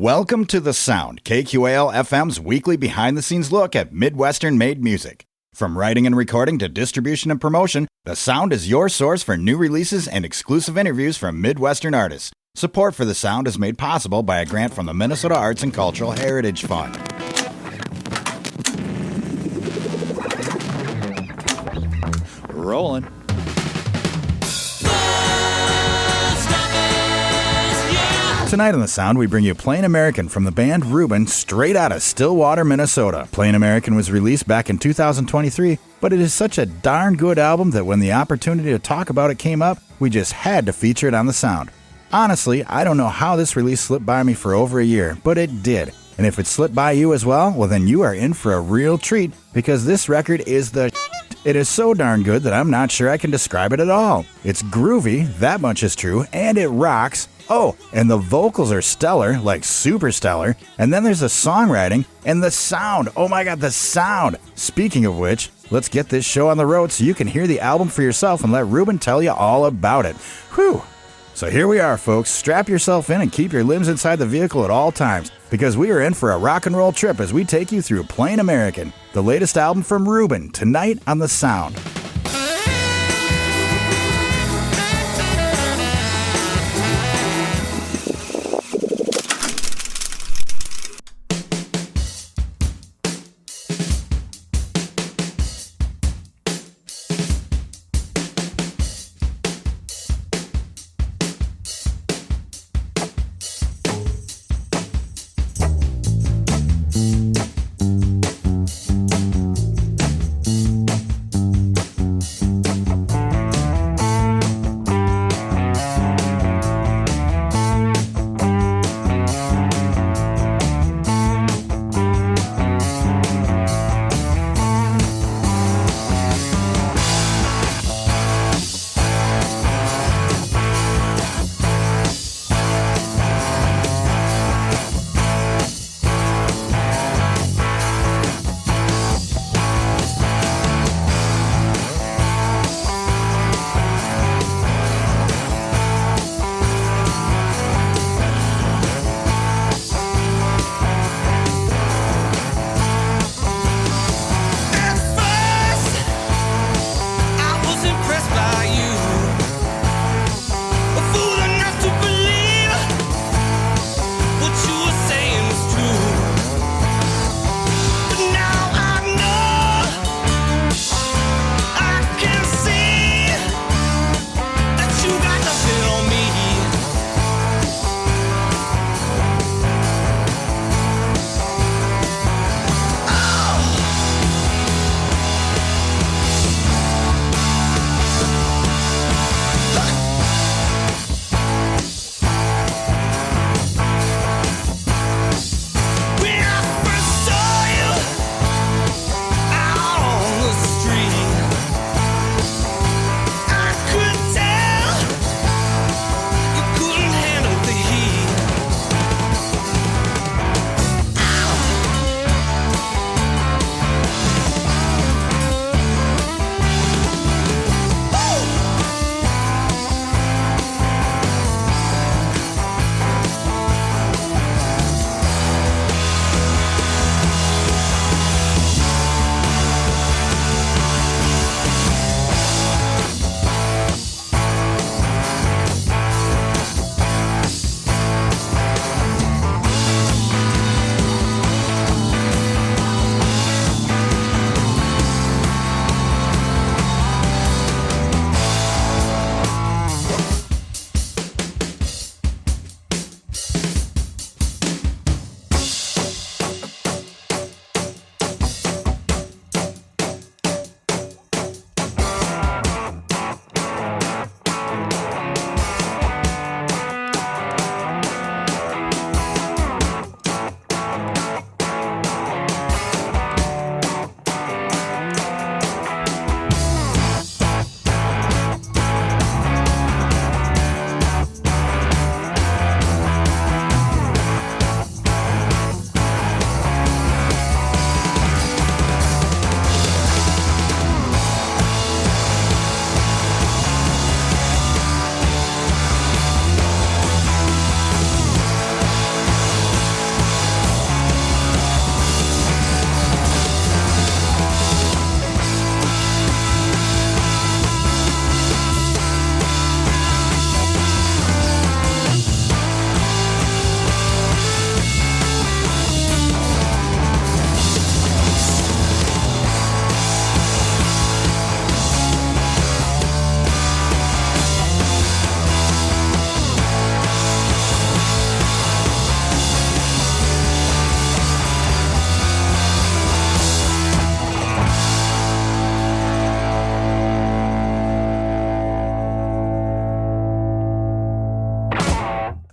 Welcome to The Sound, KQAL FM's weekly behind-the-scenes look at Midwestern-made music. From writing and recording to distribution and promotion, The Sound is your source for new releases and exclusive interviews from Midwestern artists. Support for The Sound is made possible by a grant from the Minnesota Arts and Cultural Heritage Fund. Rolling. Tonight on The Sound, we bring you Plain American from the band Ruben, straight out of Stillwater, Minnesota. Plain American was released back in 2023, but it is such a darn good album that when the opportunity to talk about it came up, we just had to feature it on The Sound. Honestly, I don't know how this release slipped by me for over a year, but it did. And if it slipped by you as well, well then you are in for a real treat, because this record is the It is so darn good that I'm not sure I can describe it at all. It's groovy, that much is true, and it rocks. Oh, and the vocals are stellar, like super stellar. And then there's the songwriting and the sound. Oh my God, the sound. Speaking of which, let's get this show on the road so you can hear the album for yourself and let Ruben tell you all about it. Whew. So here we are, folks. Strap yourself in and keep your limbs inside the vehicle at all times, because we are in for a rock and roll trip as we take you through Plain American, the latest album from Ruben, tonight on The Sound.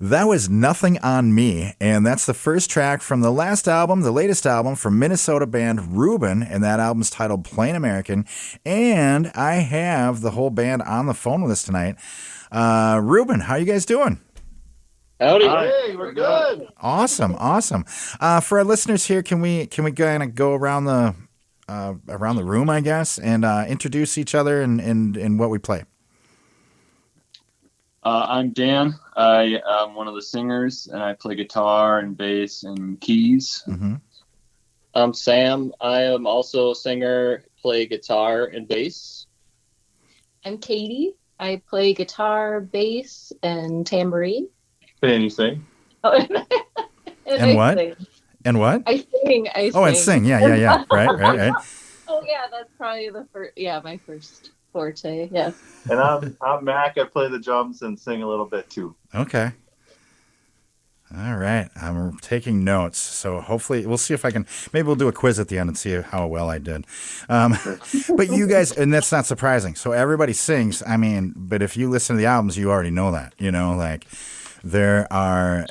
That was Nothing on Me, and that's the first track from the latest album from Minnesota band Ruben, and that album's titled Plain American. And I have the whole band on the phone with us tonight. Ruben, how you guys doing? Howdy. Hey, we're good. Awesome. For our listeners here, can we kind of go around the room, I guess, and introduce each other and what we play? I'm Dan. I am one of the singers, and I play guitar and bass and keys. Mm-hmm. I'm Sam. I am also a singer, play guitar and bass. I'm Katie. I play guitar, bass, and tambourine. Anything. Oh, And what? Sing. And what? I sing. Oh, and sing. Yeah. Right. Oh, yeah, that's probably the first. Yeah, my first forte. Yes. And I'm Mac. I play the drums and sing a little bit too. Okay. All right. I'm taking notes. So hopefully we'll see if I can, maybe we'll do a quiz at the end and see how well I did. But you guys, and that's not surprising. So everybody sings. I mean, but if you listen to the albums, you already know that, like there are,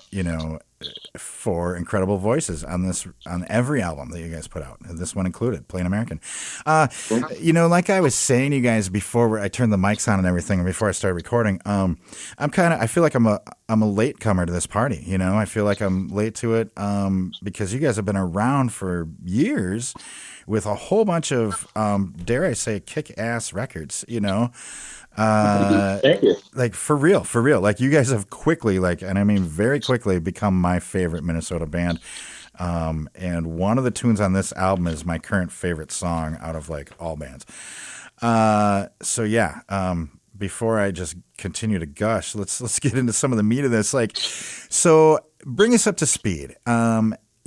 4 incredible voices on every album that you guys put out. This one included, Plain American. Like I was saying to you guys before I turned the mics on and everything, and before I started recording, I feel like I'm a late comer to this party. I feel like I'm late to it because you guys have been around for years with a whole bunch of, dare I say, kick-ass records, Thank you. like for real. Like you guys have quickly, and I mean very quickly, become my favorite Minnesota band. And one of the tunes on this album is my current favorite song out of all bands. Before I just continue to gush, let's get into some of the meat of this. So bring us up to speed.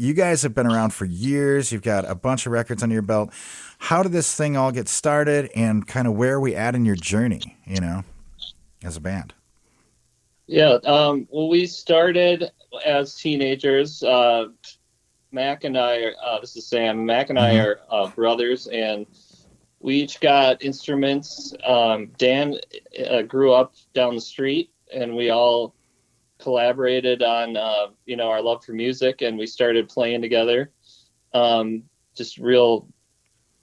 You guys have been around for years. You've got a bunch of records under your belt. How did this thing all get started, and kind of where are we at in your journey, as a band? Yeah. Well, we started as teenagers. Mac and I this is Sam. Mac and I are brothers, and we each got instruments. Dan grew up down the street, and we all collaborated on our love for music, and we started playing together. Just real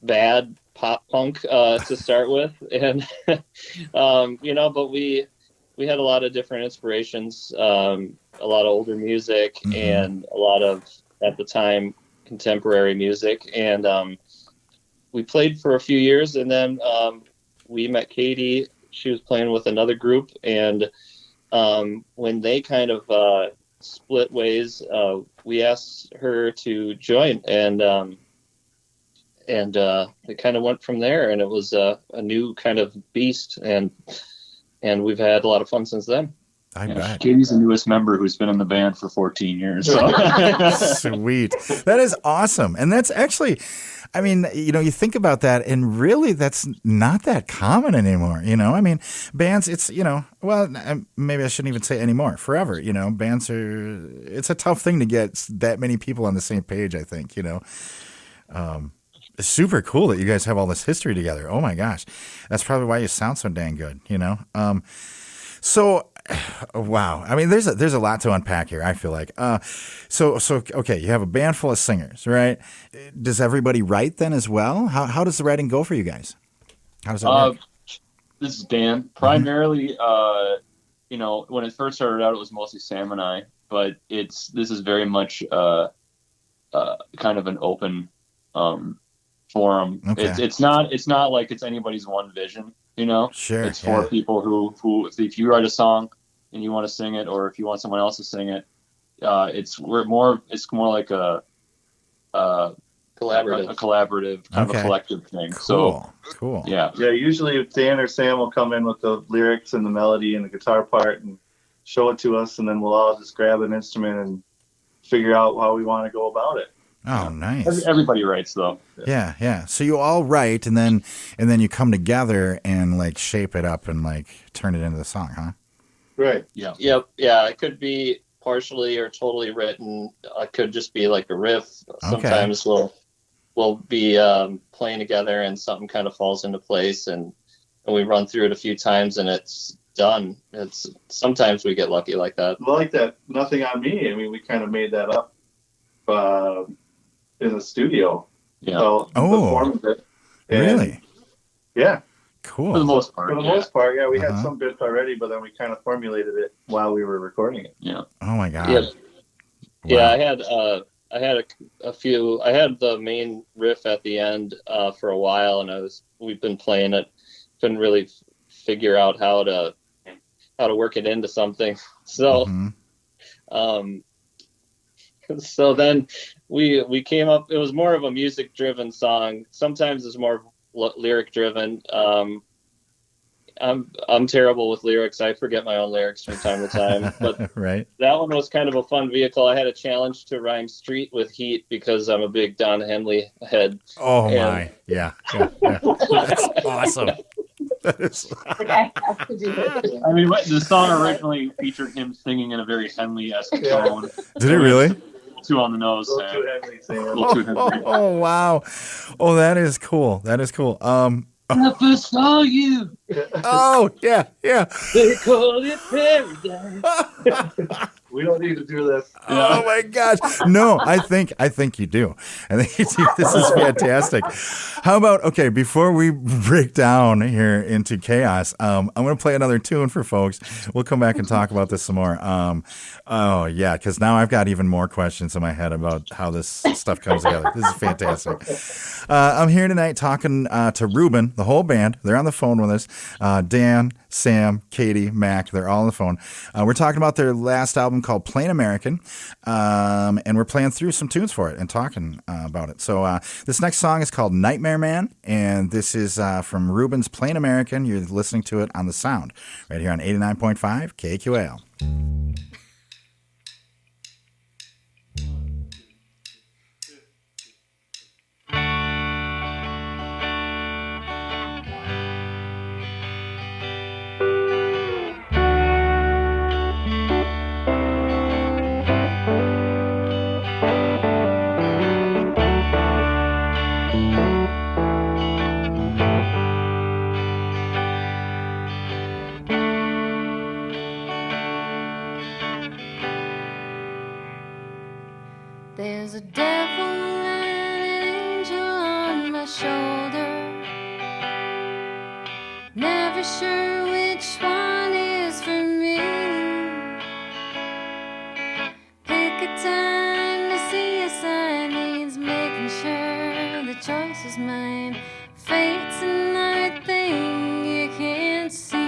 bad pop punk to start with, and but we had a lot of different inspirations, a lot of older music, and a lot of, at the time, contemporary music, and we played for a few years, and then we met Katie. She was playing with another group, and when they kind of split ways, we asked her to join, and it kind of went from there, and it was a new kind of beast, and we've had a lot of fun since then. I bet. Katie's the newest member who's been in the band for 14 years. So. Sweet. That is awesome. And that's actually, I mean, you think about that, and really that's not that common anymore. I mean, bands, it's, maybe I shouldn't even say anymore, forever, bands it's a tough thing to get that many people on the same page, I think, It's super cool that you guys have all this history together. Oh my gosh. That's probably why you sound so dang good, So, wow. I mean, there's a lot to unpack here, I feel like. So okay, you have a band full of singers, right? Does everybody write then as well? How does the writing go for you guys? How does it work? This is Dan. Primarily, when it first started out, it was mostly Sam and I, but this is very much kind of an open forum. Okay. It's not like it's anybody's one vision, Sure. It's for people who if you write a song and you want to sing it, or if you want someone else to sing it, it's more like a collaborative kind of a collective thing. Cool. Yeah. Usually Dan or Sam will come in with the lyrics and the melody and the guitar part and show it to us, and then we'll all just grab an instrument and figure out how we want to go about it. Oh, nice. Everybody writes, though. Yeah. So you all write, and then you come together and shape it up and turn it into the song, huh? Right. Yeah. Yep. Yeah. It could be partially or totally written. It could just be like a riff. Sometimes we'll be playing together, and something kind of falls into place, and we run through it a few times, and it's done. It's sometimes we get lucky like that. Well, like that, Nothing on Me. I mean, we kind of made that up in the studio. Yeah. So performed it. And, Really? Yeah. Cool. For the most part. For the most part, yeah. We had Uh-huh. some bits already, but then we kind of formulated it while we were recording it. Yeah. Oh my God. Yeah. Wow. Yeah, I had a few. I had the main riff at the end for a while, and we've been playing it. Couldn't really figure out how to work it into something. So, Mhm. so then we came up. It was more of a music driven song. Sometimes it's more lyric driven. I'm terrible with lyrics. I forget my own lyrics from time to time. But Right. that one was kind of a fun vehicle. I had a challenge to rhyme street with heat because I'm a big Don Henley head. Oh And- my. Yeah. That's awesome. That is. Like, I have to do it. I mean, the song originally featured him singing in a very Henley-esque tone. Did it really? Too on the nose, Little Sam. too heavily, Sam. A little too Henley. Oh wow. Oh, that is cool. When I first saw you, Oh yeah. they called it paradise. We don't need to do this. Oh my gosh. No, I think you do. I think you do. This is fantastic. How about, okay, before we break down here into chaos, I'm going to play another tune for folks. We'll come back and talk about this some more. Oh yeah, because now I've got even more questions in my head about how this stuff comes together. This is fantastic. I'm here tonight talking to Ruben, the whole band. They're on the phone with us. Dan, Sam, Katie, Mac, they're all on the phone. We're talking about their last album called Plain American, and we're playing through some tunes for it and talking about it. So this next song is called Nightmare Man, and this is from Ruben's Plain American. You're listening to it on The Sound, right here on 89.5 KQAL. There's a devil and an angel on my shoulder. Never sure which one is for me. Pick a time to see a sign means making sure the choice is mine. Fate's another thing you can't see.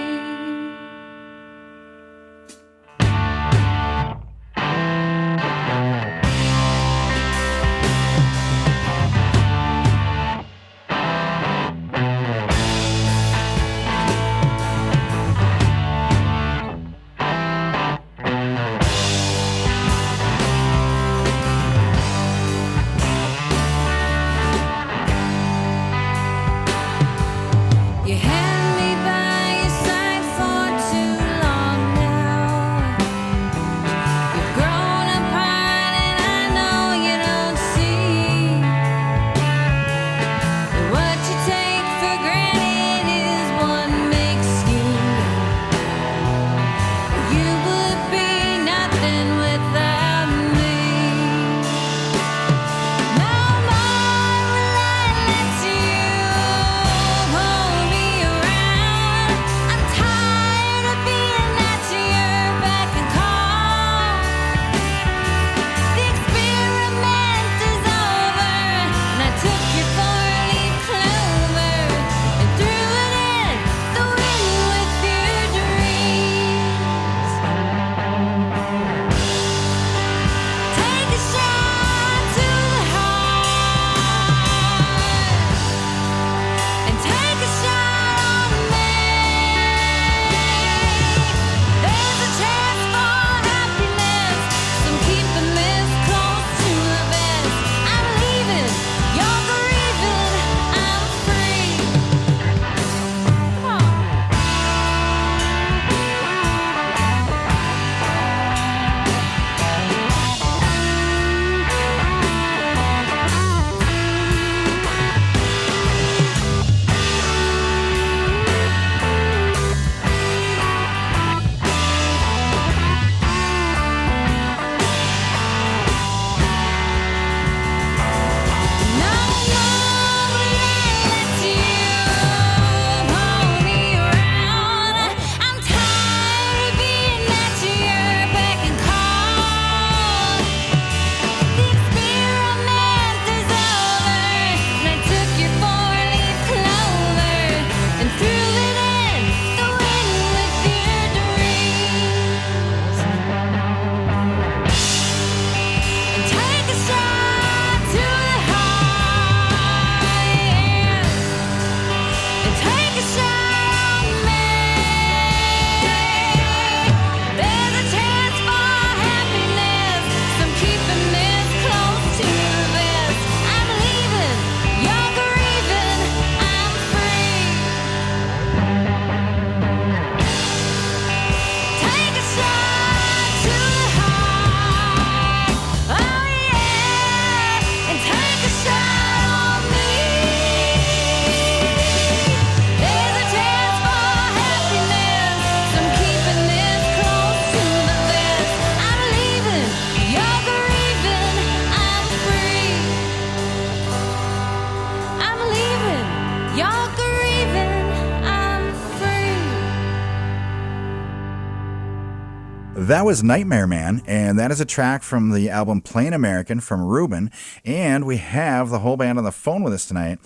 That was Nightmare Man, and that is a track from the album Plain American from Ruben, and we have the whole band on the phone with us tonight.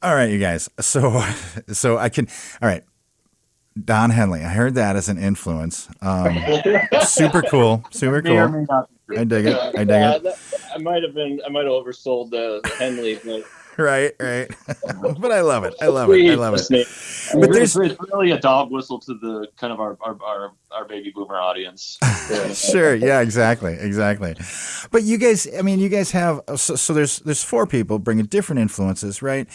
All right, you guys. So I can. All right, Don Henley. I heard that as an influence. Super cool. Super May or cool. may not be true. I dig it. I dig it. I might have oversold the Henley. But Right. But I love it. I love it. But It's really a dog whistle to the kind of our baby boomer audience. Sure. Yeah. Exactly. But you guys have so there's four people bringing different influences, right?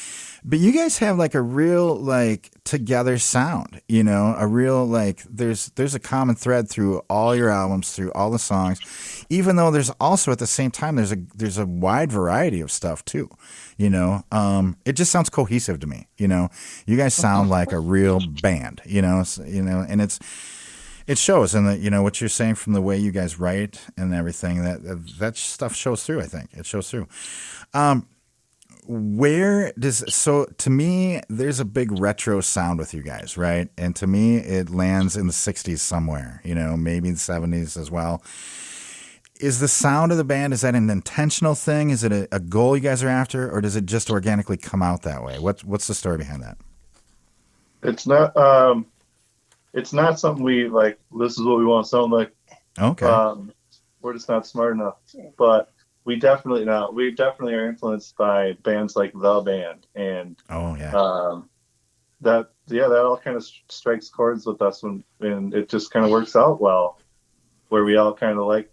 But you guys have like a real like together sound, a real like there's a common thread through all your albums, through all the songs, even though there's also at the same time there's a wide variety of stuff too. It just sounds cohesive to me. You guys sound like a real band. And it shows, and what you're saying from the way you guys write and everything. That stuff shows through. I think it shows through. To me, there's a big retro sound with you guys, right? And to me, it lands in the '60s somewhere. Maybe the '70s as well. Is the sound of the band, is that an intentional thing? Is it a goal you guys are after, or does it just organically come out that way? What's the story behind that? It's not. It's not something we like. This is what we want to sound like. Okay. We're just not smart enough. But we definitely are influenced by bands like The Band, and that all kind of strikes chords with us and it just kind of works out well, where we all kind of like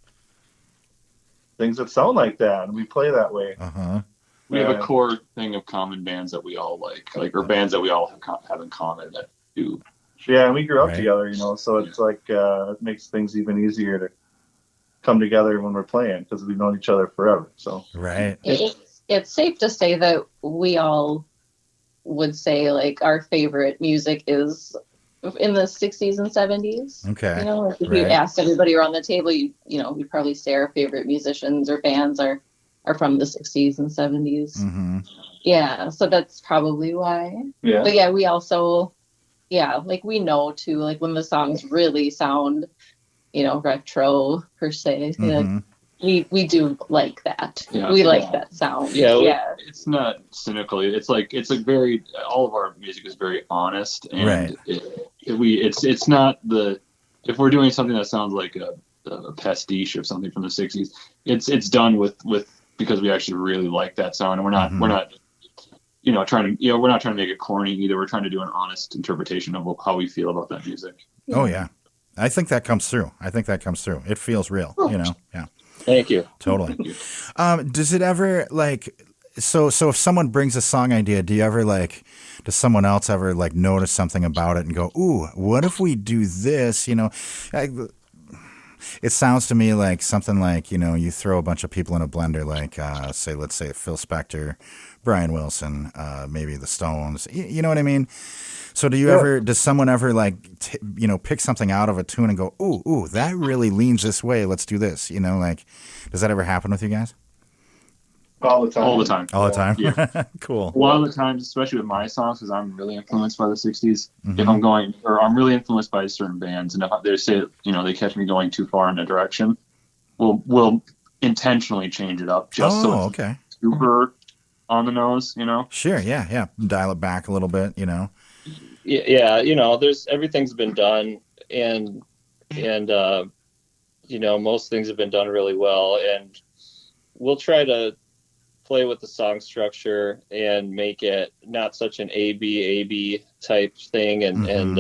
things that sound like that, and we play that way. We have a core thing of common bands that we all like or bands that we all have in common that do. Yeah, and we grew up together, so it's like it makes things even easier to come together when we're playing because we've known each other forever. So right, it's safe to say that we all would say like our favorite music is in the 60s and 70s. Okay. Like if you asked everybody around the table, we'd probably say our favorite musicians or bands are from the 60s and 70s. Mm-hmm. Yeah, so that's probably why. Yeah. But yeah, we also, like we know too, like when the songs really sound, retro per se. Mm-hmm. We do like that. Yeah. We like that sound. Yeah. It's not cynical. It's very, all of our music is very honest, and it's not if we're doing something that sounds like a pastiche of something from the '60s, it's done with because we actually really like that sound, and we're not trying to make it corny either. We're trying to do an honest interpretation of how we feel about that music. Oh yeah, I think that comes through. It feels real. Yeah. Thank you. Totally. Does it ever so if someone brings a song idea, do you ever does someone else ever notice something about it and go, ooh, what if we do this? It sounds to me like something you throw a bunch of people in a blender, let's say Phil Spector, Brian Wilson, maybe the Stones. You know what I mean? So does someone ever pick something out of a tune and go, ooh, that really leans this way. Let's do this. Does that ever happen with you guys? All the time. Yeah. Cool. A lot of the times, especially with my songs, because I'm really influenced by the '60s. Mm-hmm. If I'm really influenced by certain bands, and if they say, they catch me going too far in a direction, we'll intentionally change it up just so it's super on the nose. Sure. Yeah. Dial it back a little bit. Yeah. There's everything's been done, and most things have been done really well, and we'll try to play with the song structure and make it not such an A-B type thing. And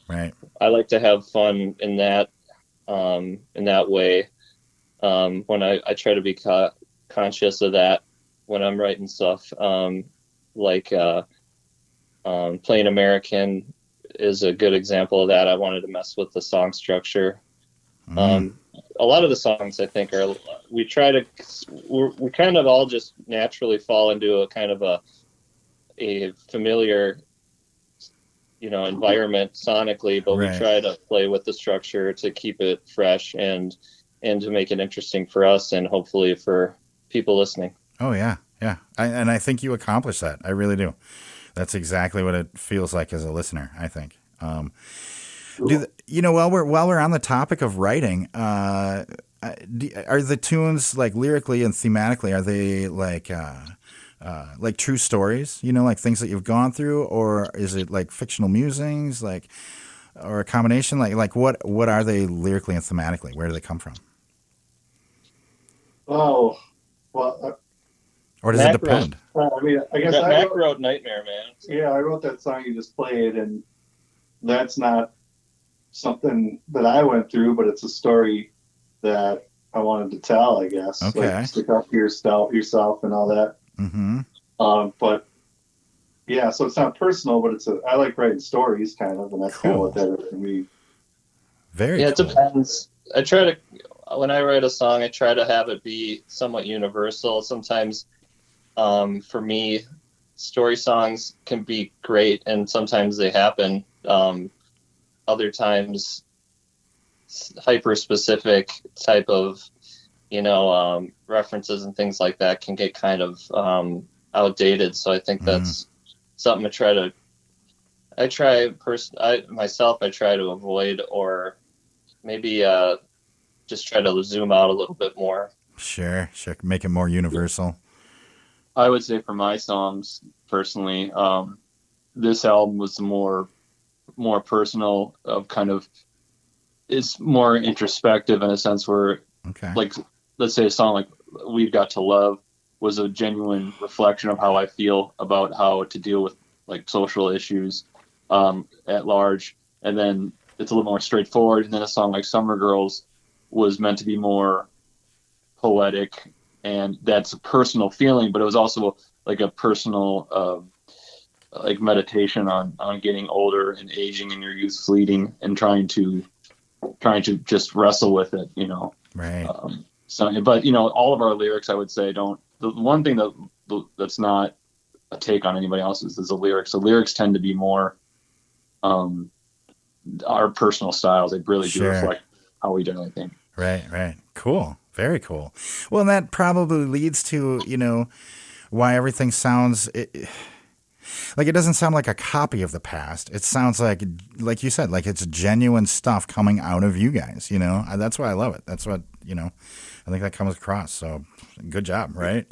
right. I like to have fun in that way. When I try to be conscious of that when I'm writing stuff, Plain American is a good example of that. I wanted to mess with the song structure. A lot of the songs I think we kind of all just naturally fall into a kind of a familiar, environment sonically, but we try to play with the structure to keep it fresh and to make it interesting for us and hopefully for people listening. Oh yeah. And I think you accomplished that. I really do. That's exactly what it feels like as a listener, I think. While we're on the topic of writing, are the tunes like lyrically and thematically, are they like true stories? Like things that you've gone through, or is it like fictional musings, like, or a combination? Like what are they lyrically and thematically? Where do they come from? Oh, well, Or does it depend? I mean, I guess Mac wrote Nightmare, man. yeah, I wrote that song you just played, and that's not something that I went through, but it's a story that I wanted to tell, I guess. Okay. Like, stick up for yourself and all that. Mm-hmm. But yeah, so it's not personal, but I like writing stories, kind of, and that's kind of what that is for me. Very Yeah, cool. it depends. When I write a song, I try to have it be somewhat universal. Sometimes, for me, story songs can be great, and sometimes they happen. Other times, hyper specific type of, references and things like that can get kind of outdated. So I think that's something I try to avoid, or maybe just try to zoom out a little bit more. Sure. Make it more universal. I would say for my songs personally, this album was more personal, of kind of, it's more introspective in a sense where, like, let's say a song like We've Got to Love was a genuine reflection of how I feel about how to deal with like social issues at large. And then it's a little more straightforward. And then a song like Summer Girls was meant to be more poetic, and that's a personal feeling, but it was also like a personal like meditation on getting older and aging and your youth fleeting, and trying to just wrestle with it, Right. But all of our lyrics, I would say, the one thing that's not a take on anybody else's is the lyrics. The lyrics tend to be more our personal styles. They really do reflect how we do, I think. Right. Cool. Very cool. Well, and that probably leads to, why everything sounds like it doesn't sound like a copy of the past. It sounds like you said, like it's genuine stuff coming out of you guys, That's why I love it. That's what, I think that comes across. So good job, right?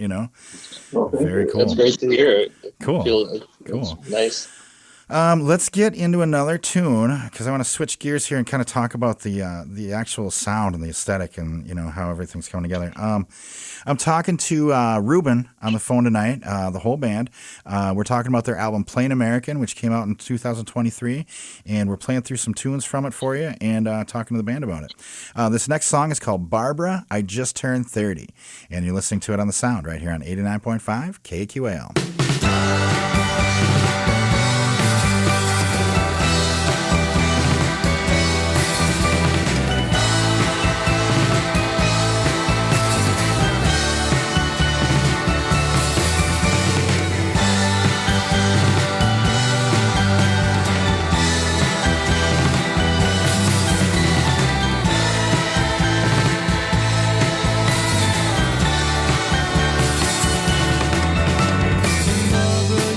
Well, very cool. It's great to hear. Cool. Nice. Let's get into another tune, because I want to switch gears here and kind of talk about the actual sound and the aesthetic and how everything's coming together. I'm talking to Ruben on the phone tonight, the whole band. We're talking about their album Plain American, which came out in 2023, and we're playing through some tunes from it for you and talking to the band about it. This next song is called Barbara, I Just Turned 30, and you're listening to it on the Sound right here on 89.5 KQAL. Barbara,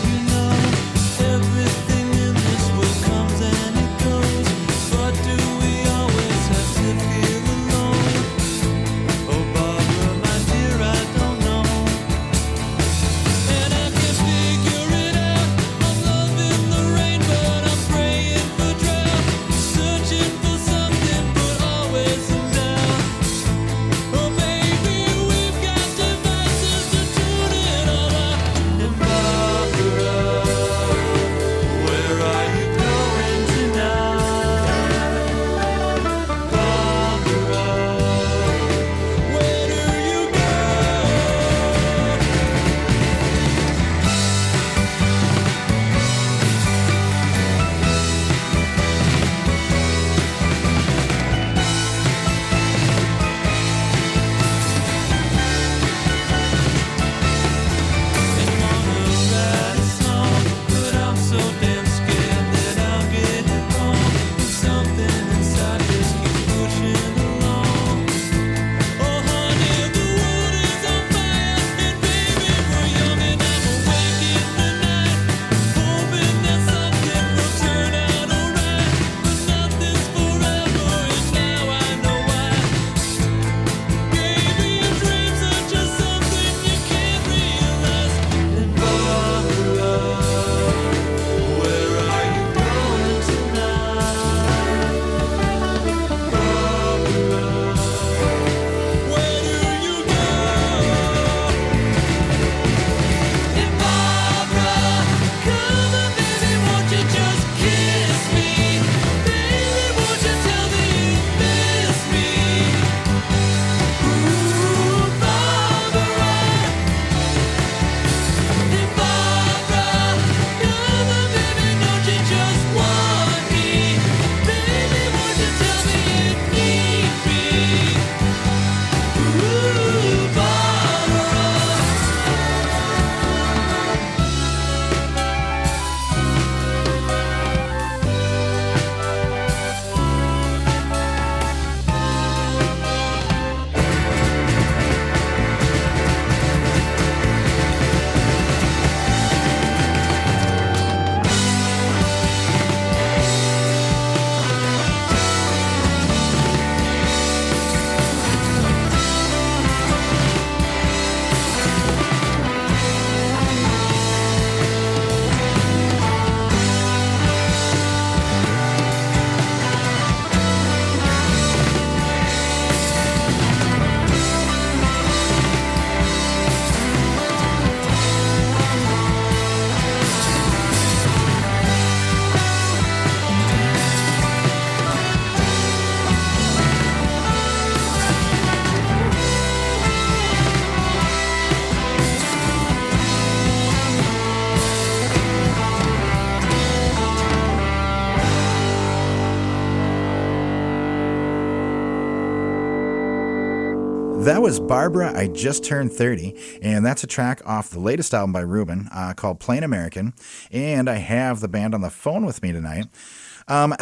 That was Barbara, I Just Turned 30, and that's a track off the latest album by Ruben called Plain American, and I have the band on the phone with me tonight.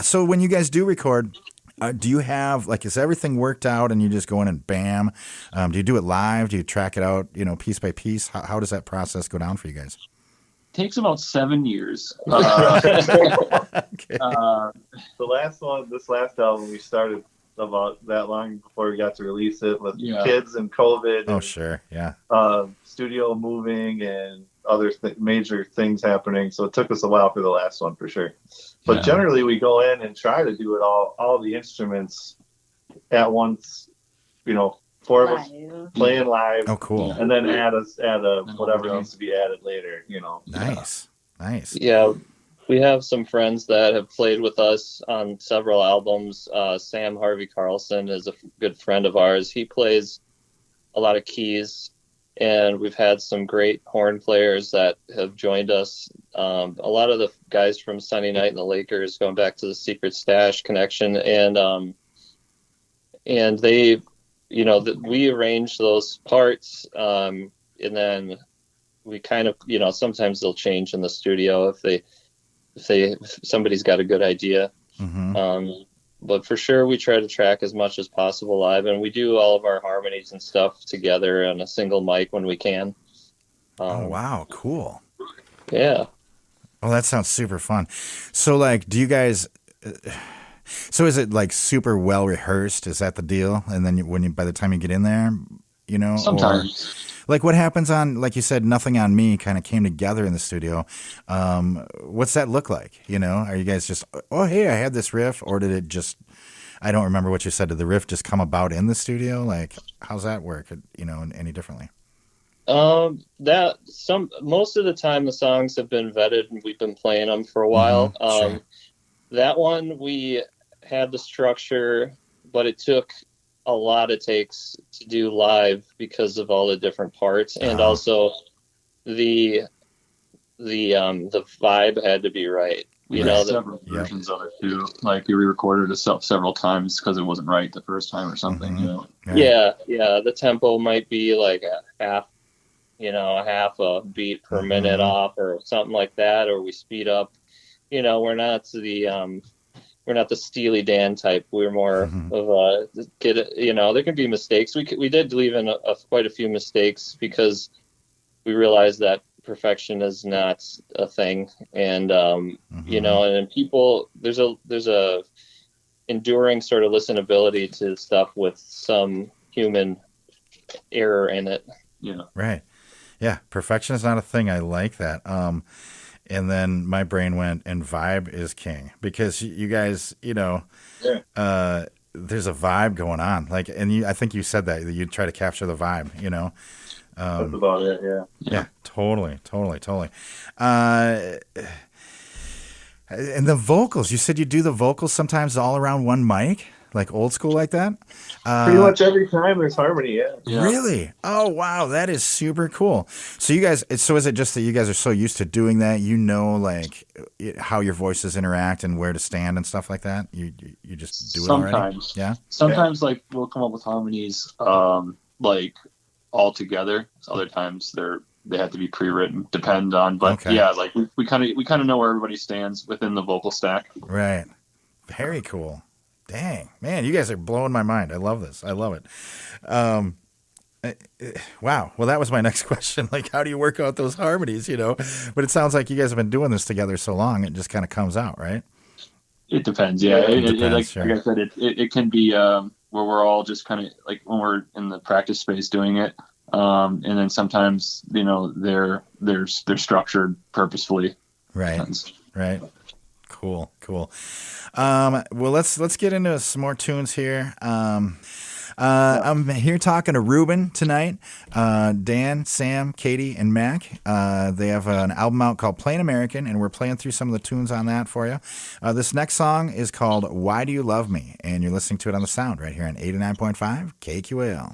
So when you guys do record, do you have, like, is everything worked out and you just go in and bam? Do you do it live? Do you track it out, piece by piece? How does that process go down for you guys? Takes about 7 years. Okay. This last album, we started about that long before we got to release it with kids and COVID. Oh, and, sure. Yeah. Studio moving and other major things happening. So it took us a while for the last one for sure. But generally we go in and try to do it all the instruments at once, four of us playing live. Oh, cool. And then add whatever needs to be added later, Nice. Yeah, we have some friends that have played with us on several albums. Sam Harvey Carlson is a good friend of ours. He plays a lot of keys, and we've had some great horn players that have joined us. A lot of the guys from Sunday Night and the Lakers, going back to the Secret Stash connection, and they, we arrange those parts, and then we kind of, sometimes they'll change in the studio if somebody's got a good idea. Mm-hmm. But for sure, we try to track as much as possible live, and we do all of our harmonies and stuff together on a single mic when we can. Oh, wow. Cool. Yeah. Oh, that sounds super fun. So, like, do you guys... So is it, like, super well rehearsed? Is that the deal? And then by the time you get in there, Sometimes. Or, like, what happens on, like you said, Nothing on Me kind of came together in the studio. What's that look like? Are you guys just, oh, hey, I had this riff, or did it just, I don't remember what you said, did the riff just come about in the studio? Like, how's that work, any differently? Most of the time the songs have been vetted and we've been playing them for a while. Sure. That one we had the structure, but it took a lot of takes to do live because of all the different parts, and also the vibe had to be right. Several versions of it too. Like we re-recorded it several times because it wasn't right the first time or something. Mm-hmm. Yeah. The tempo might be like a half a beat per minute off or something like that, or we speed up. We're not the Steely Dan type. We're more of a there can be mistakes. We did leave in quite a few mistakes because we realized that perfection is not a thing, and and people there's a enduring sort of listenability to stuff with some human error in it. Right. Yeah, perfection is not a thing. I like that. And then my brain went, and vibe is king, because you guys, there's a vibe going on. Like, and I think you said that you try to capture the vibe, That's about it. Yeah. Yeah, totally. And the vocals, you said you do the vocals sometimes all around one mic, like old school like that? Pretty much every time there's harmony, yeah. Really? Oh, wow. That is super cool. So you guys, is it just that you guys are so used to doing that, like how your voices interact and where to stand and stuff like that? You just do it already? Sometimes. Yeah? Sometimes, like, we'll come up with harmonies, like, all together. Other times they have to be pre-written, depend on, but okay. Yeah, like we kind of know where everybody stands within the vocal stack. Right. Very cool. Dang, man, you guys are blowing my mind. I love this. I love it. Wow. Well, that was my next question. Like, how do you work out those harmonies, But it sounds like you guys have been doing this together so long, it just kind of comes out, right? It depends, yeah. It depends, sure. Like I said, it can be where we're all just kind of, like, when we're in the practice space doing it, and then sometimes, they're structured purposefully. Right, right. Cool. Well, let's get into some more tunes here. I'm here talking to Ruben tonight. Dan, Sam, Katie, and Mac. They have an album out called Plain American, and we're playing through some of the tunes on that for you. This next song is called Why Do You Love Me? And you're listening to it on The Sound right here on 89.5 KQAL.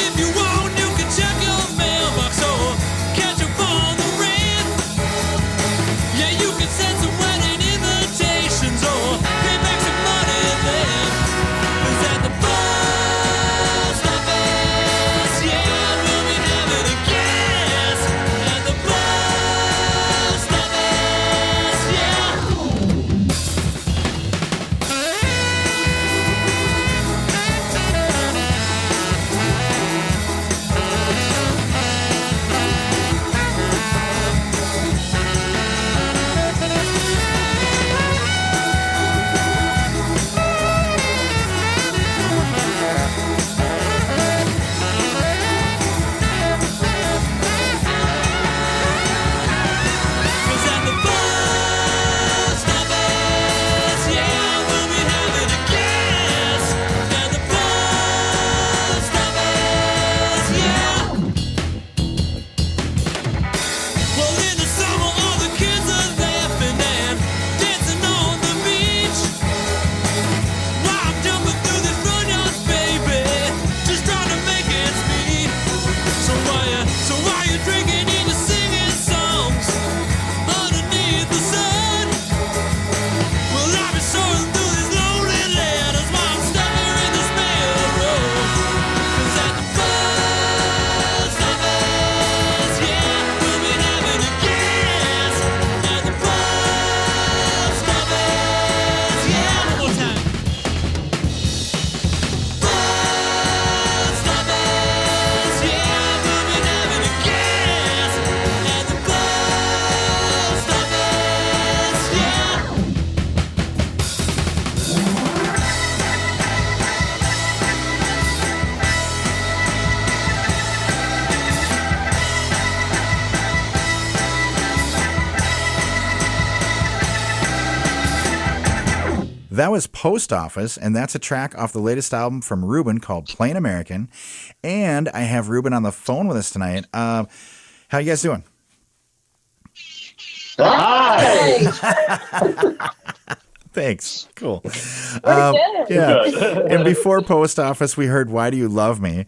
if you want, you can check your mailbox or catch up on the rent. Yeah, you can send some wedding invitations or pay back some money then. 'Cause at the post office, yeah, we'll be having a guest. At the post office, yeah. Cause at the post office, yeah, we'll be having a guest. At the post office, yeah. Well, in the summer, all the kids are laughing and dancing on the beach. While I'm jumping through this front yard, baby, just trying to make ends meet. So why you drinking and you singing songs underneath the sun? Well, I've been soaring through these lonely letters while I'm stuck here in this mail road. 'Cause at the post office, yeah, we'll be having a guest. At the post office, yeah, one more time. Post office, yeah, we'll be having a guest. At the post office, yeah. That was Post Office, and that's a track off the latest album from Ruben called Plain American. And I have Ruben on the phone with us tonight. How you guys doing? Hi. Thanks. Cool. We're good. Yeah. And before Post Office, we heard Why Do You Love Me?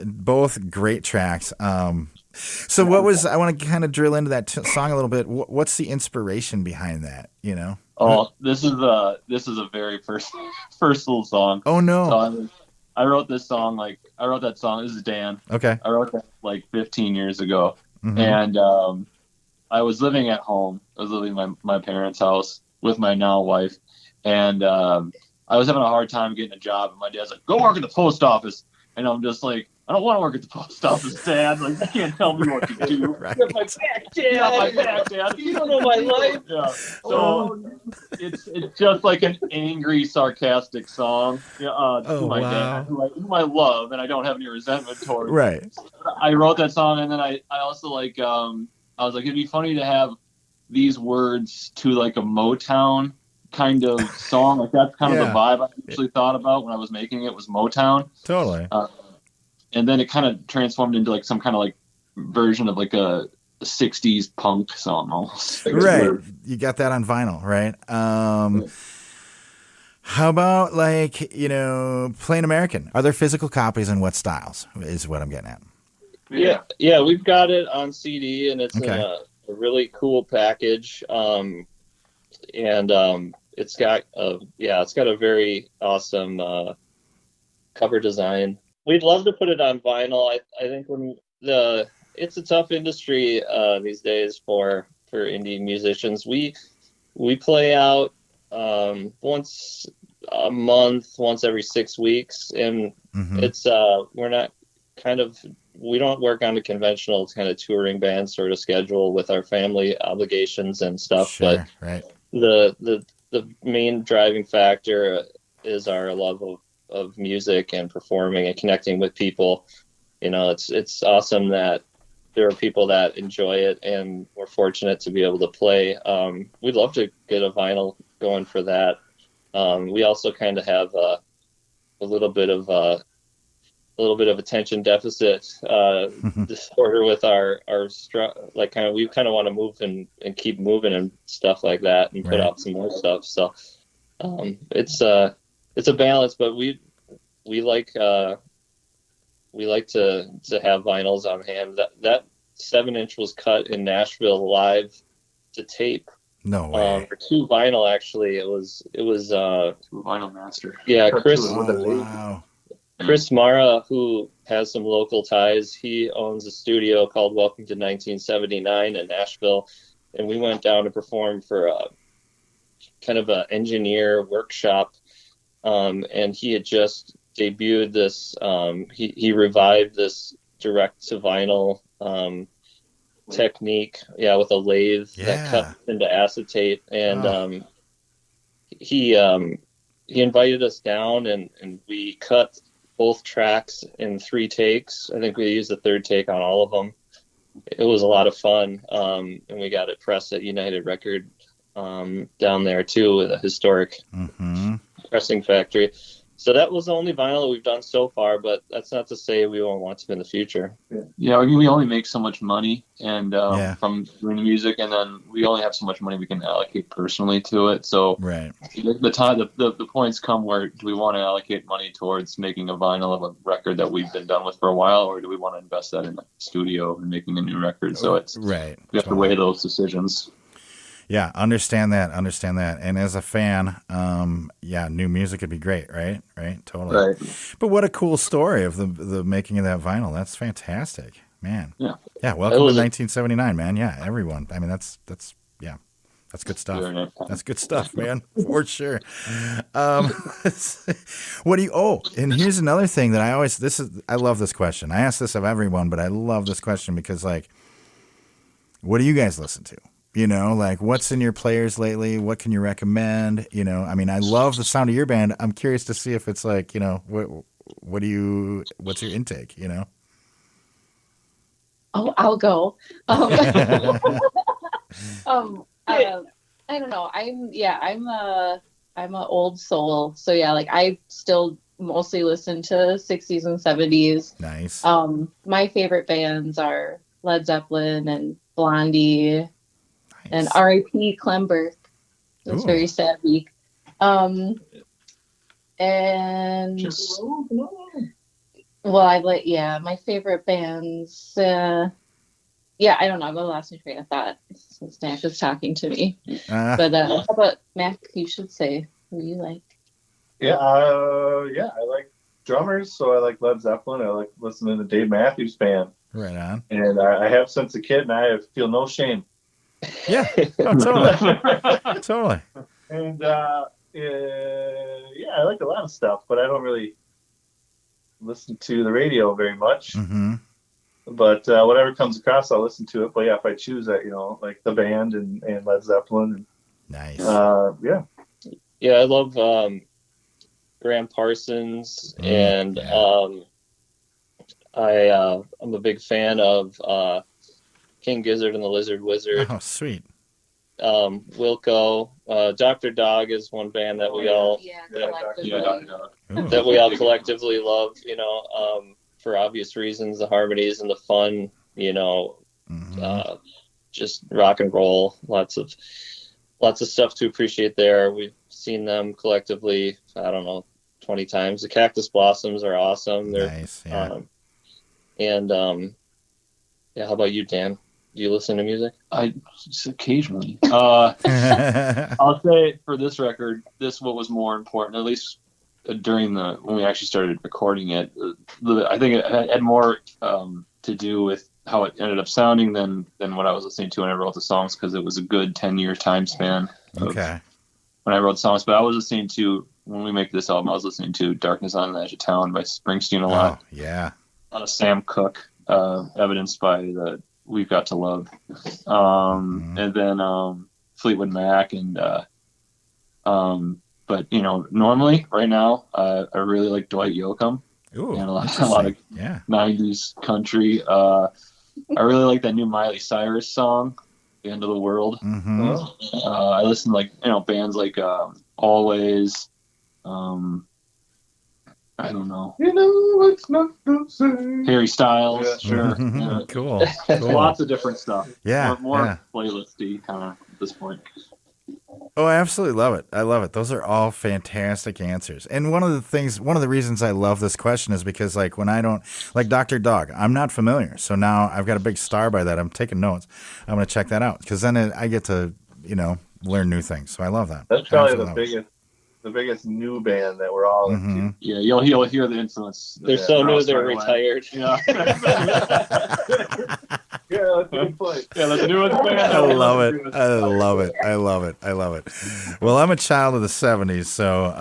Both great tracks. So what was, I want to kind of drill into that song a little bit. What's the inspiration behind that, you know? Oh, this is a very first little song. Oh, no. So I wrote this song I wrote that song. This is Dan. Okay. I wrote that like 15 years ago, Mhm. and I was living at home. I was living in my parents' house with my now wife, and I was having a hard time getting a job. And my dad's like, "Go work at the post office," and I'm just like, "I don't want to work at the post office, Dad. Like, you can't tell me what to do." Right. Get my back, Dad. Get off my back, Dad. You don't know my life. Yeah. So it's just like an angry, sarcastic song to my dad, who I love, and I don't have any resentment towards. Right. I wrote that song, and then I also I was like, it'd be funny to have these words to like a Motown kind of song. Like that's kind of the vibe I actually thought about when I was making it, was Motown. Totally. And then it kind of transformed into like some kind of like version of like a 60s punk song almost. Right. You got that on vinyl, right? How about like, you know, Plain American? Are there physical copies and what styles is what I'm getting at? Yeah, we've got it on CD, and it's Okay. in a really cool package. It's got a very awesome cover design. We'd love to put it on vinyl. I think it's a tough industry these days for indie musicians. We play out once a month, once every 6 weeks, and it's we don't work on a conventional kind of touring band sort of schedule with our family obligations and stuff. Sure, but right. the main driving factor is our love of music and performing and connecting with people. You know, it's awesome that there are people that enjoy it, and we're fortunate to be able to play. We'd love to get a vinyl going for that. We also kind of have a little bit of attention deficit disorder with our we kind of want to move and keep moving and stuff like that, and put out some more stuff. So it's a balance, but we like we like to have vinyls on hand. That 7-inch was cut in Nashville live to tape. No way. Or 2 vinyl actually. It was Vinyl master. yeah, Cut Chris to it with a laser. Wow. Chris Mara, who has some local ties, he owns a studio called Welcome to 1979 in Nashville, and we went down to perform for a kind of an engineer workshop, and he had just debuted this. He revived this direct to vinyl technique, with a lathe that cut into acetate, and he invited us down, and we cut both tracks in 3 takes. I think we used the 3rd take on all of them. It was a lot of fun, and we got it pressed at United Record down there too, with a historic pressing factory. So that was the only vinyl that we've done so far, but that's not to say we won't want to in the future. Yeah, I mean, we only make so much money and from doing music, and then we only have so much money we can allocate personally to it. So the points come where, do we want to allocate money towards making a vinyl of a record that we've been done with for a while, or do we want to invest that in a studio and making a new record? So it's we have to weigh those decisions. Yeah, understand that. And as a fan, new music would be great, right? Totally. Right. But what a cool story of the making of that vinyl. That's fantastic, man. Yeah. Welcome to 1979, man. Yeah, everyone. I mean, that's good stuff. That's good stuff, man, for sure. What do you? Oh, and here's another thing that I love this question. I ask this of everyone, but I love this question because, like, what do you guys listen to? You know, like, what's in your players lately? What can you recommend? You know, I mean, I love the sound of your band. I'm curious to see if it's like, you know, what's your intake, you know? Oh, I'll go. I don't know. I'm a old soul. So yeah, like I still mostly listen to 60s and 70s. Nice. My favorite bands are Led Zeppelin and Blondie. And R.I.P. Klemberg. It was very sad week. And my favorite bands. I don't know. I'm lost my train of thought since Mac is talking to me. But how about Mac? You should say who you like. I like drummers, so I like Led Zeppelin. I like listening to Dave Matthews Band. Right on. And I have since a kid, and I feel no shame. Yeah, totally. And I like a lot of stuff, but I don't really listen to the radio very much. Mm-hmm. But whatever comes across, I'll listen to it. But yeah, if I choose that, you know, like the band and Led Zeppelin. Nice. Yeah, I love Graham Parsons, and I'm a big fan of King Gizzard and the Lizard Wizard. Oh, sweet. Wilco. Dr. Dog is one band that we all collectively love, you know, for obvious reasons, the harmonies and the fun, you know, just rock and roll, lots of stuff to appreciate there. We've seen them collectively, I don't know, 20 times. The Cactus Blossoms are awesome. They're nice. Yeah. How about you, Dan? Do you listen to music? I just occasionally. I'll say for this record, what was more important, at least during when we actually started recording it. I think it had more to do with how it ended up sounding than what I was listening to when I wrote the songs, because it was a good 10-year time span. Okay. When I wrote songs, but I was listening to, when we make this album, I was listening to "Darkness on the Edge of Town" by Springsteen a lot. Oh, yeah. A lot of Sam Cooke, evidenced by the "We've Got to Love," and then Fleetwood Mac, and but you know, normally right now I really like Dwight Yoakam. Ooh, and a lot of 90s country. I really like that new Miley Cyrus song, "The End of the World." I listen to, like, you know, bands like Always. I don't know. You know, it's not the same. Harry Styles, sure. Cool. Lots of different stuff. Yeah. More playlisty kind of at this point. Oh, I absolutely love it. I love it. Those are all fantastic answers. And one of the reasons I love this question is because, like, when I don't, like Dr. Dog, I'm not familiar. So now I've got a big star by that. I'm taking notes. I'm going to check that out because then I get to, learn new things. So I love that. That's probably the biggest new band that we're all into. Yeah, you'll hear the influence. They're so new they're retired. Yeah. Yeah, that's a good point. Yeah, that's the newest band. I love it. I love it. I love it. I love it. Well, I'm a child of the 70s, so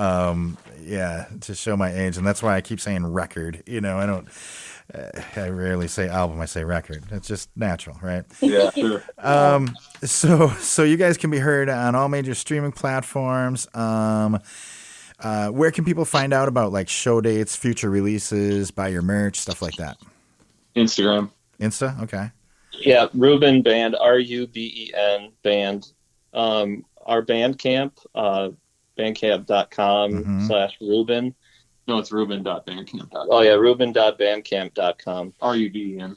yeah, to show my age, and that's why I keep saying record. I rarely say album, I say record. It's just natural, right? Yeah, sure. So you guys can be heard on all major streaming platforms. Where can people find out about like show dates, future releases, buy your merch, stuff like that? Instagram. Insta? Okay. Yeah, Ruben Band, RUBEN Band. Our Bandcamp, bandcamp.com/Ruben. No, it's ruben.bandcamp.com. Oh yeah, ruben.bandcamp.com. RUBEN.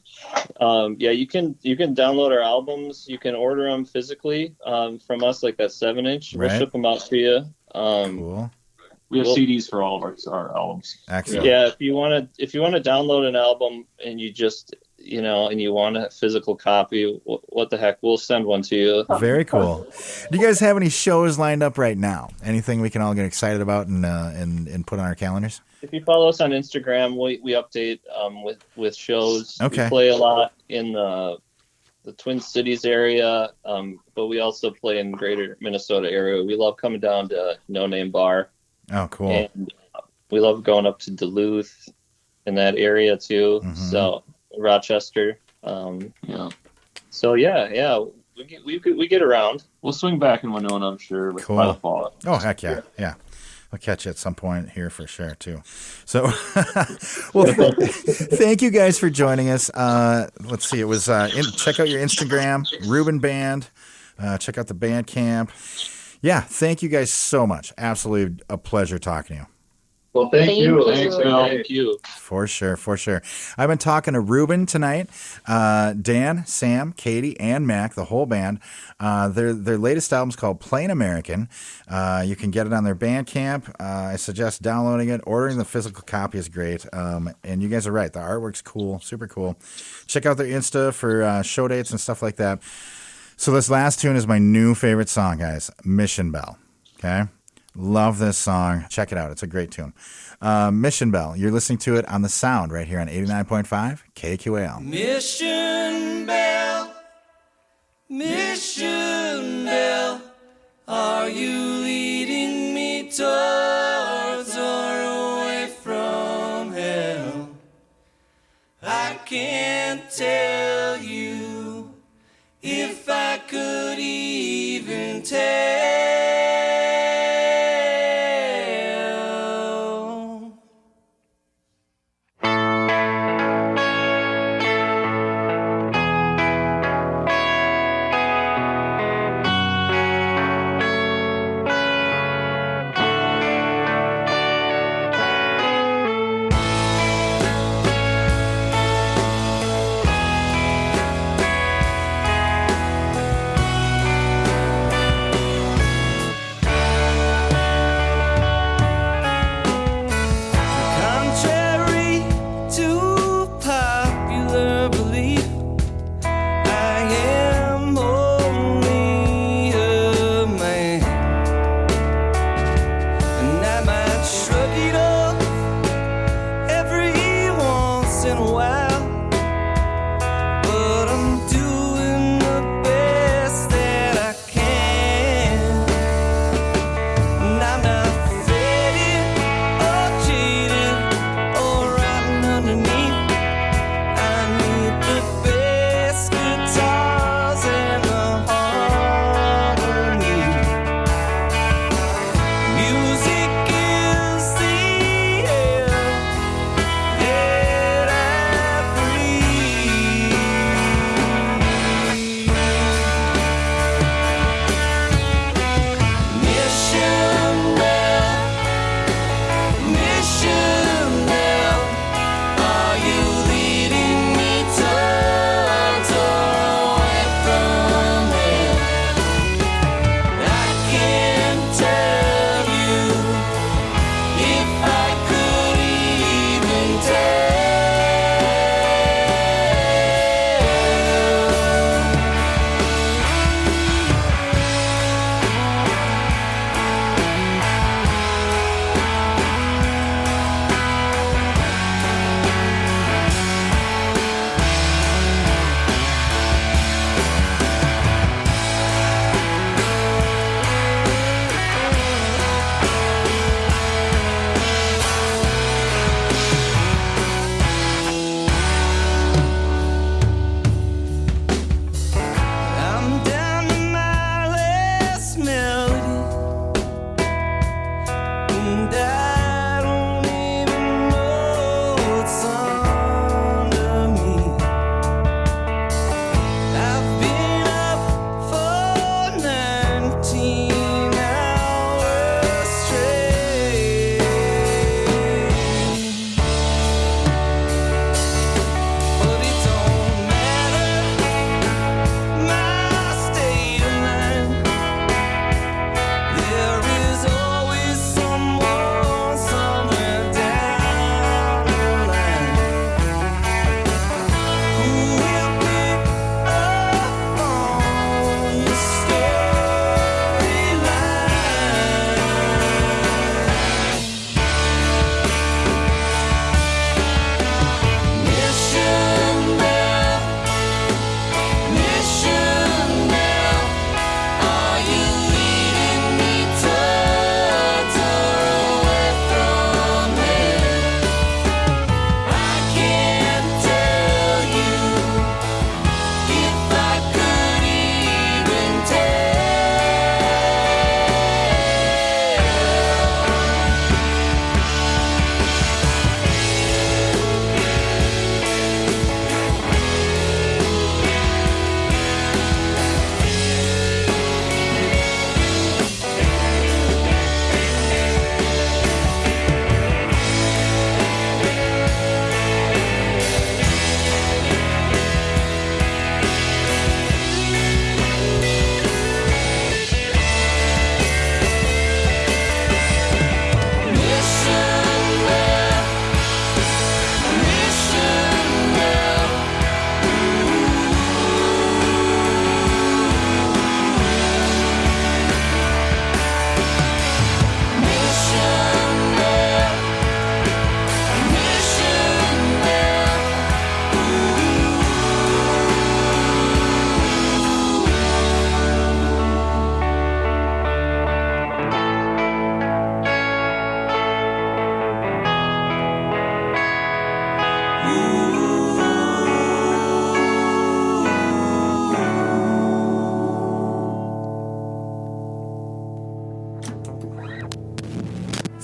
Yeah, you can download our albums. You can order them physically from us, like that 7-inch. We'll Right. ship them out to you. Cool. We have CDs for all of our albums. Excellent. Yeah, if you want to download an album and you just and you want a physical copy, what the heck, we'll send one to you. Very cool. Do you guys have any shows lined up right now? Anything we can all get excited about and put on our calendars? If you follow us on Instagram, we update with shows. Okay. We play a lot in the Twin Cities area, but we also play in greater Minnesota area. We love coming down to No Name Bar. Oh, cool. And we love going up to Duluth in that area too. Mhm. So Rochester. Yeah. So yeah, we get around. We'll swing back in Winona, I'm sure, by Cool. the fall. Oh, heck yeah. Yeah. I'll catch you at some point here for sure, too. So, well, thank you guys for joining us. Let's see. It was check out your Instagram, Ruben Band. Check out the Bandcamp. Yeah, thank you guys so much. Absolutely a pleasure talking to you. Well, thank you. Thanks, Bill. Thank you. For sure, for sure. I've been talking to Ruben tonight, Dan, Sam, Katie, and Mac, the whole band. Their latest album's called Plain American. You can get it on their Bandcamp. I suggest downloading it. Ordering the physical copy is great. And you guys are right. The artwork's cool, super cool. Check out their Insta for show dates and stuff like that. So this last tune is my new favorite song, guys. Mission Bell. Okay? Love this song. Check it out. It's a great tune. Mission Bell. You're listening to it on The Sound right here on 89.5 KQAL. Mission Bell, Mission Bell, are you leading me towards or away from hell? I can't tell you if I could even tell.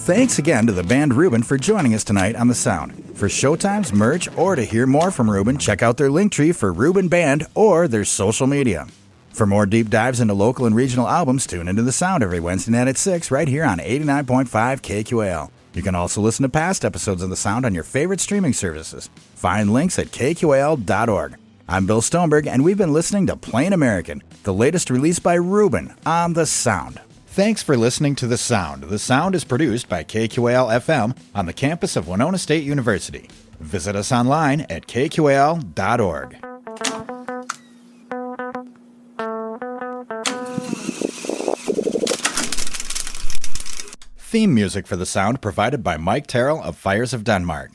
Thanks again to the band Ruben for joining us tonight on The Sound. For showtimes, merch, or to hear more from Ruben, check out their Linktree for Ruben Band or their social media. For more deep dives into local and regional albums, tune into The Sound every Wednesday night at 6 right here on 89.5 KQAL. You can also listen to past episodes of The Sound on your favorite streaming services. Find links at kqal.org. I'm Bill Stoneberg, and we've been listening to Plain American, the latest release by Ruben on The Sound. Thanks for listening to The Sound. The Sound is produced by KQAL-FM on the campus of Winona State University. Visit us online at kqal.org. Theme music for The Sound provided by Mike Terrell of Fires of Denmark.